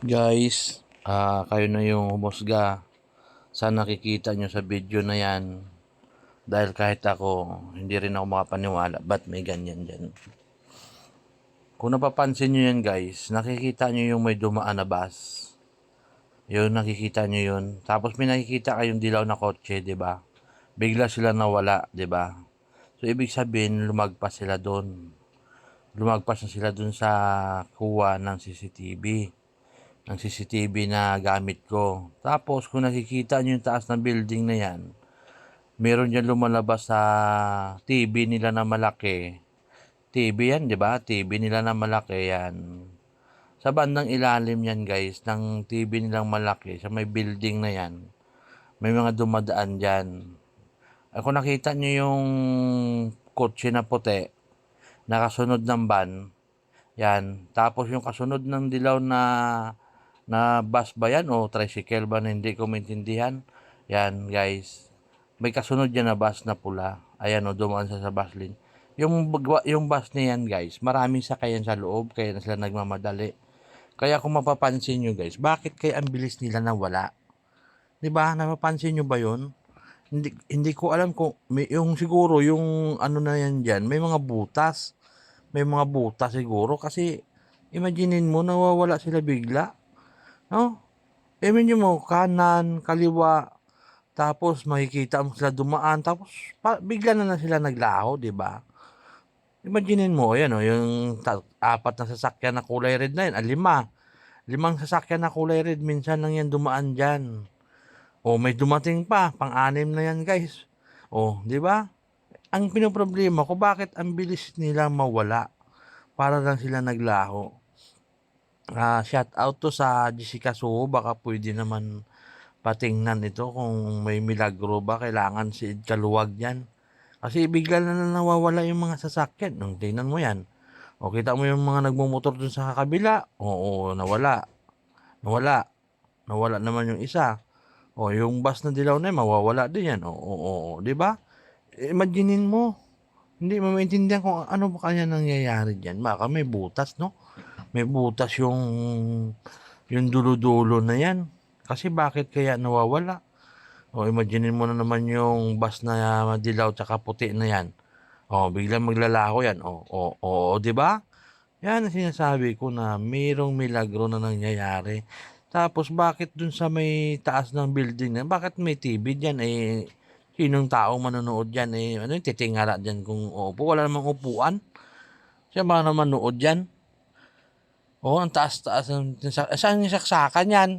Guys, kayo na yung humusga sa nakikita nyo sa video na yan. Dahil kahit ako, hindi rin ako makapaniwala. Ba't may ganyan dyan? Kung napapansin nyo yan guys, nakikita nyo yung may dumaan na bus. Yun, nakikita nyo yun. Tapos may nakikita kayong dilaw na kotse, di ba? Bigla sila nawala, di ba? So, ibig sabihin, lumagpas sila doon. Lumagpas na sila doon sa kuha ng CCTV na gamit ko. Tapos kung nakikita nyo yung taas ng building na yan, meron dyan lumalabas sa TV nila na malaki. TV yan, di ba? TV nila na malaki yan. Sa bandang ilalim yan guys, ng TV nilang malaki, sa may building na yan, may mga dumadaan dyan. Kung nakita nyo yung kotse na puti, nakasunod ng van, yan. Tapos yung kasunod ng dilaw na bus ba yan o tricycle ba na hindi ko maintindihan. Yan guys. May kasunod yan na bus na pula. Ayan o, dumaan sa bus lane. Yung bus na yan guys, maraming sakayan sa loob kaya na sila nagmamadali. Kaya kung mapapansin nyo guys, bakit kaya ang bilis nila nawala? Diba? Napapansin nyo ba yun? Hindi ko alam kung yung siguro yung ano na yan dyan, may mga butas. May mga butas siguro kasi imaginein mo nawawala sila bigla. No? Imagine mo, kanan, kaliwa, tapos makikita mo sila dumaan, tapos bigla na sila naglaho, di ba? Imaginein mo, ayan o, yung apat na sasakyan na kulay red na yun, lima. Limang sasakyan na kulay red, minsan lang yan dumaan dyan. O may dumating pa, pang-anim na yan guys. O, di ba? Ang pinoproblema ko, bakit ang bilis nila mawala? Para lang sila naglaho. Shout out to sa Jessica Suho, baka pwede naman patingnan ito kung may milagro ba, kailangan si Ed Kaluwag yan. Kasi bigla na nawawala yung mga sasakyan. Nung tingnan mo yan. O kita mo yung mga nagmumotor dun sa kabila. Oo, nawala. Nawala. Nawala naman yung isa. O yung bus na dilaw na yun, mawawala din yan. Oo, di ba? Imaginein mo. Hindi mo maintindihan kung ano ba kanya nangyayari dyan. Baka may butas, no? May butas yung dulo-dulo na yan. Kasi bakit kaya nawawala? O imagine mo na naman yung bus na madilaw tsaka puti na yan. O biglang maglalaho yan. O, di ba? Yan ang sinasabi ko na mayroong milagro na nangyayari. Tapos bakit dun sa may taas ng building na, bakit may TV dyan? Sinong taong manonood dyan? Ano yung titingala dyan kung upo? Wala namang upuan. Siya ba naman manood dyan? Ang taas-taas. Saan yung saksakan yan?